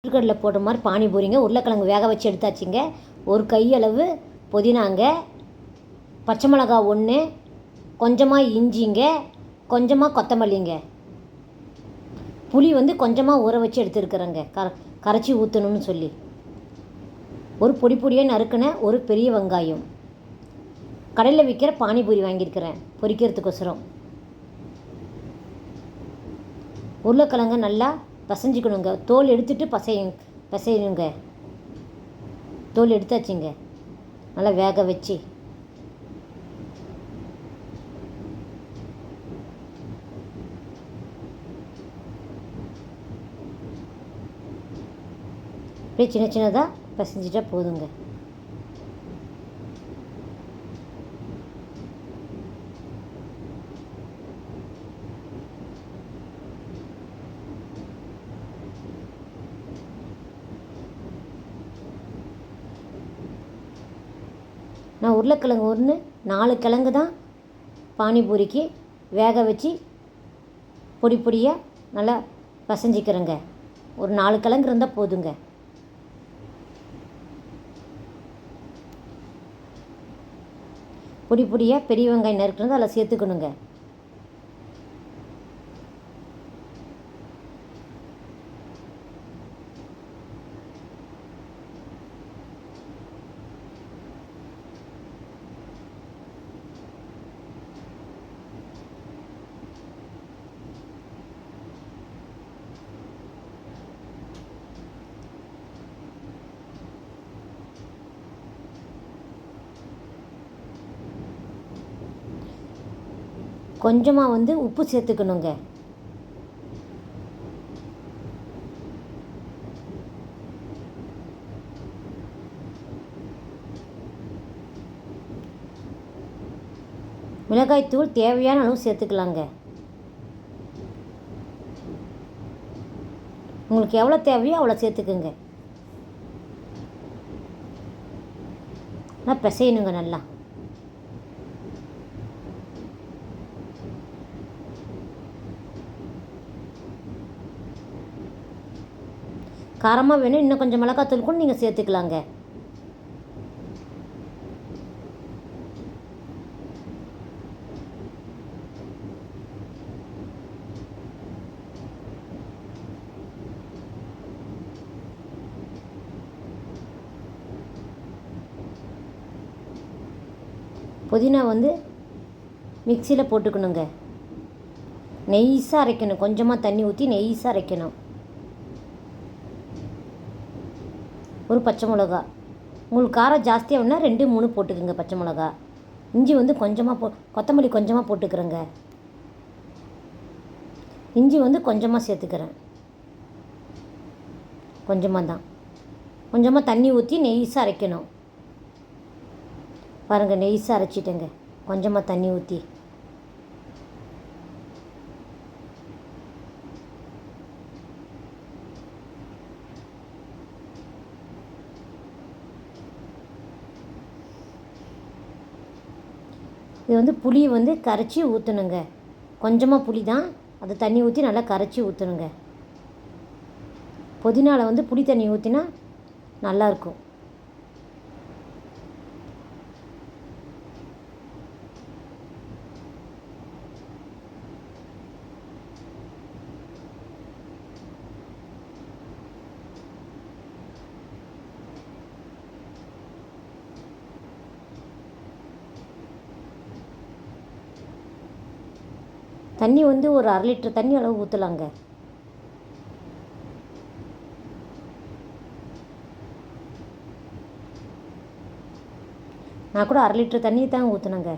உருளைக்கடலை போட்ட மாதிரி பானிபூரிங்க. உருளைக்கிழங்கு வேக வச்சு எடுத்தாச்சுங்க. ஒரு கையளவு புதினாங்க, பச்சை மிளகா 1, கொஞ்சமாக இஞ்சிங்க, கொஞ்சமாக கொத்தமல்லிங்க. புளி வந்து கொஞ்சமாக ஊற வச்சு எடுத்துருக்குறேங்க, கரைச்சி ஊற்றணும்னு சொல்லி. ஒரு பொடி பொடியாக நறுக்கின ஒரு பெரிய வெங்காயம். கடையில் விற்கிற பானிபூரி வாங்கியிருக்கிறேன் பொரிக்கிறதுக்கோசரம். உருளைக்கிழங்க நல்லா பசைஞ்சிக்கணுங்க. தோல் எடுத்துகிட்டு பசையணுங்க. தோல் எடுத்தாச்சுங்க. நல்லா வேக வச்சு அப்படியே சின்ன சின்னதாக பசைஞ்சிட்டா போதுங்க. நான் உருளைக்கிழங்கு 4 கிழங்கு தான் பானிபூரிக்கு வேக வச்சு பொடி பொடியாக நல்லா பசைஞ்சிக்கிறேங்க. ஒரு 4 கிழங்கு இருந்தால் போதுங்க. பொடி பொடியாக பெரிய வெங்காயம் நறுக்கிறது அதில் சேர்த்துக்கணுங்க. கொஞ்சமாக வந்து உப்பு சேர்த்துக்கணுங்க. மிளகாய்த்தூள் தேவையான அளவு சேர்த்துக்கலாங்க. உங்களுக்கு எவ்வளோ தேவையோ அவ்வளோ சேர்த்துக்குங்க. ஆனால் பிசையணுங்க நல்லா. காரமாக வேணும் இன்னும் கொஞ்சம் மிளகாத்தூள் கூட நீங்கள் சேர்த்துக்கலாங்க. புதினா வந்து மிக்சியில் போட்டுக்கணுங்க. நெய்ஸாக அரைக்கணும். கொஞ்சமாக தண்ணி ஊற்றி நெய்ஸாக அரைக்கணும். ஒரு பச்சை மிளகா, உங்களுக்கு காரம் ஜாஸ்தியாக வேணுன்னா 2, 3 போட்டுக்குங்க பச்சை மிளகா. இஞ்சி வந்து கொஞ்சமாக கொத்தமல்லி கொஞ்சமாக போட்டுக்கிறேங்க. இஞ்சி வந்து கொஞ்சமாக சேர்த்துக்கிறேன். கொஞ்சமாக தான். கொஞ்சமாக தண்ணி ஊற்றி நெய்ஸாக அரைக்கணும். பாருங்கள், நெய்ஸாக அரைச்சிட்டேங்க. கொஞ்சமாக தண்ணி ஊற்றி இது வந்து புளி வந்து கரைச்சி ஊற்றணுங்க. கொஞ்சமாக புளி தான், அது தண்ணி ஊற்றி நல்லா கரைச்சி ஊற்றணுங்க. புதினாவில் வந்து புளி தண்ணி ஊற்றினா நல்லாயிருக்கும். தண்ணி வந்து ஒரு 1/2 லிட்டர் தண்ணி அளவு ஊற்றலாங்க. நான் கூட 1/2 லிட்டர் தண்ணி தான் ஊற்றினேங்க.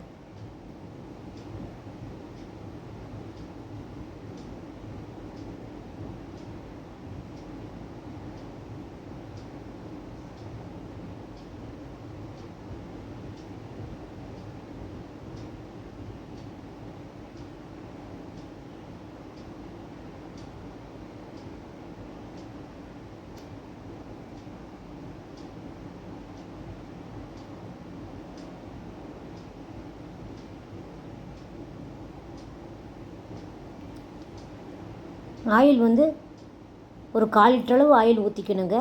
ஆயில் வந்து ஒரு 1/4 லிட்டர் அளவு ஆயில் ஊற்றிக்கணுங்க.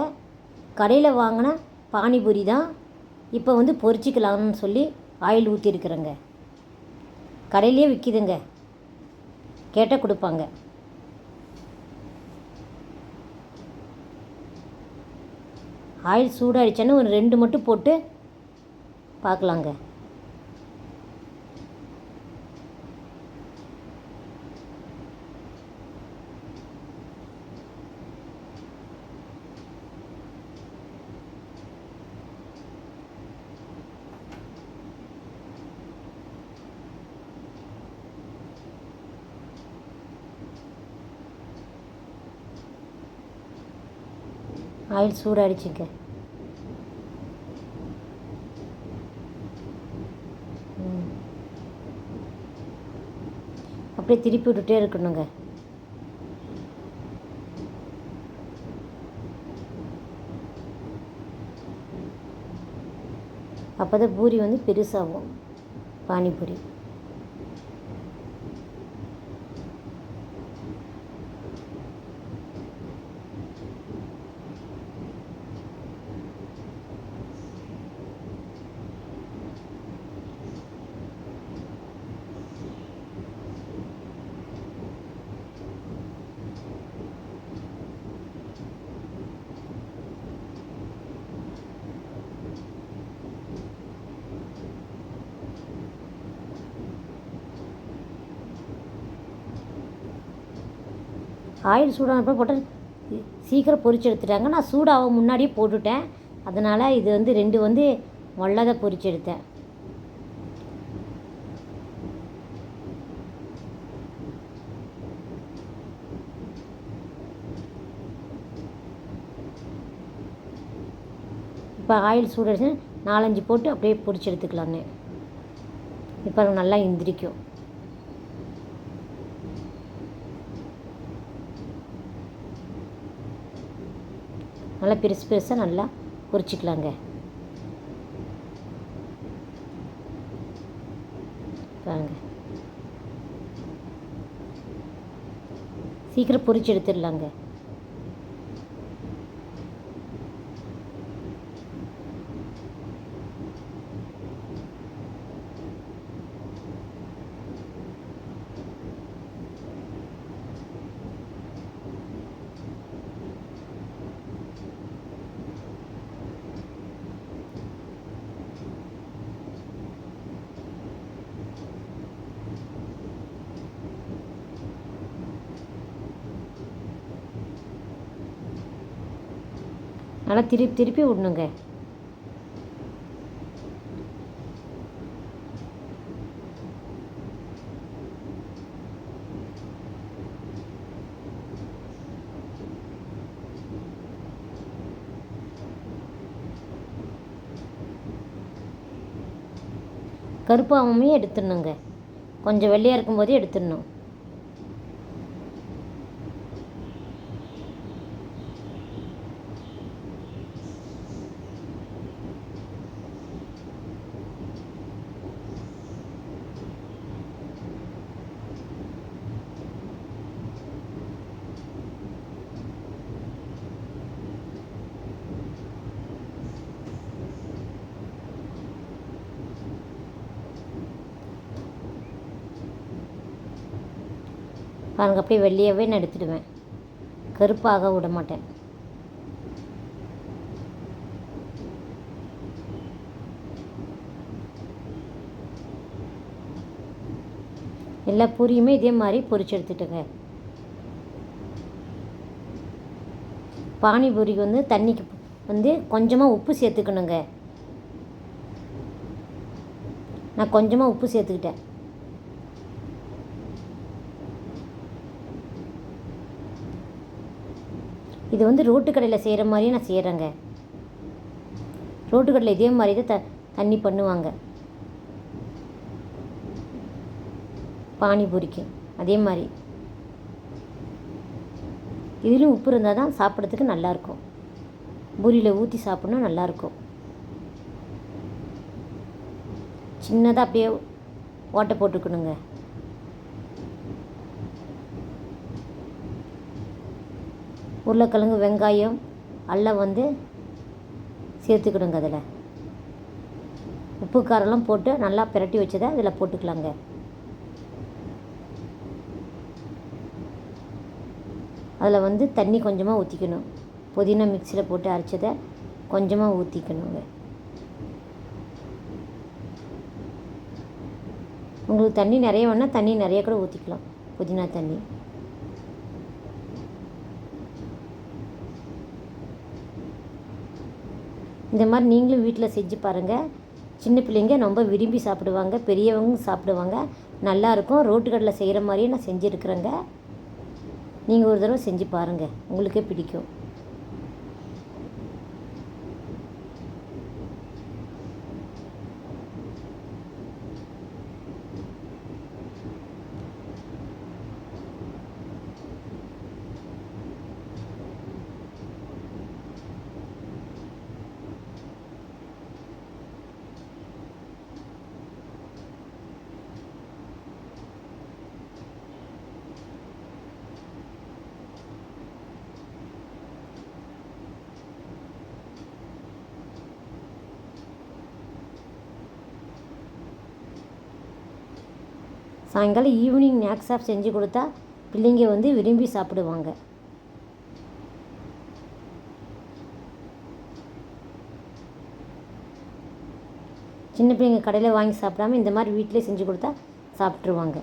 கடையில் வாங்கின பானிபூரி தான் இப்போ வந்து பொரிச்சிக்கலாம்னு சொல்லி ஆயில் ஊற்றிருக்குறேங்க. கடையிலே விற்கிதுங்க, கேட்டால் கொடுப்பாங்க. ஆயில் சூடாகிடுச்சான்னு ஒரு 2 மட்டும் போட்டு பார்க்கலாங்க. ஆயில் சூடாகிடுச்சுங்க. அப்படியே திருப்பி விட்டுட்டே இருக்கணுங்க. அப்போ தான் பூரி வந்து பெருசாகும், பானிபூரி. ஆயில் சூடானப்போ போட்டால் சீக்கிரம் பொரிச்சு எடுத்துட்டாங்க. நான் சூடாக முன்னாடியே போட்டுட்டேன், அதனால் இது வந்து 2 வந்து ஒல்லாத பொரிச்சு எடுத்தேன். இப்போ ஆயில் சூடாச்சு 4-5 போட்டு அப்படியே பொரிச்சு எடுத்துக்கலான்னு. இப்போ நல்லா எந்திரிக்கும். நல்லா பெருசு பெருசாக நல்லா பொரிச்சிக்கலாங்க. பாருங்க, சீக்கிரம் பொரிச்சு எடுத்துடலாங்க. நல்லா திருப்பி திருப்பி விடணுங்க. கருப்பாகவுமே எடுத்துடணுங்க, கொஞ்சம் வெள்ளையாக இருக்கும்போதே எடுத்துடணும். பாருங்க, அப்படியே வெள்ளையாகவே நான் எடுத்துடுவேன், கருப்பாக விட மாட்டேன். எல்லா பூரியுமே இதே மாதிரி பொரிச்சு எடுத்துட்டுங்க. பானிபூரிக்கு வந்து தண்ணிக்கு வந்து கொஞ்சமாக உப்பு சேர்த்துக்கணுங்க. நான் கொஞ்சமாக உப்பு சேர்த்துக்கிட்டேன். இது வந்து ரோட்டு கடையில் செய்கிற மாதிரியே நான் செய்கிறேங்க. ரோட்டு கடையில் இதே மாதிரி தான் தண்ணி பண்ணுவாங்க பானிபூரிக்கு, அதே மாதிரி. இதிலும் உப்பு இருந்தால் தான் சாப்பிட்றதுக்கு நல்லாயிருக்கும், பூரியில் ஊற்றி சாப்பிட்ணும், நல்லாயிருக்கும். சின்னதாக அப்படியே ஓட்டை போட்டுக்கணுங்க. உருளைக்கிழங்கு வெங்காயம் எல்லாம் வந்து சேர்த்துக்கிடுங்க. அதில் உப்பு காரெல்லாம் போட்டு நல்லா பிரட்டி வச்சதை அதில் போட்டுக்கலாங்க. அதில் வந்து தண்ணி கொஞ்சமாக ஊற்றிக்கணும். புதினா மிக்சியில் போட்டு அரைச்சதை கொஞ்சமாக ஊற்றிக்கணுங்க. உங்களுக்கு தண்ணி நிறைய வேணால் தண்ணி நிறைய கூட ஊற்றிக்கலாம், புதினா தண்ணி. இந்த மாதிரி நீங்களும் வீட்டில் செஞ்சு பாருங்கள். சின்ன பிள்ளைங்க ரொம்ப விரும்பி சாப்பிடுவாங்க, பெரியவங்க சாப்பிடுவாங்க. நல்லாயிருக்கும். ரோட்டு கடையில் செய்கிற மாதிரியே நான் செஞ்சுருக்குறேங்க. நீங்கள் ஒரு தடவை செஞ்சு பாருங்கள், உங்களுக்கே பிடிக்கும். சாயங்காலம் ஈவினிங் ஸ்நாக்ஸ் ஆஃப் செஞ்சு கொடுத்தா பிள்ளைங்க வந்து விரும்பி சாப்பிடுவாங்க. சின்ன பிள்ளைங்க கடையில் வாங்கி சாப்பிடாம இந்த மாதிரி வீட்டிலே செஞ்சு கொடுத்தா சாப்பிட்ருவாங்க.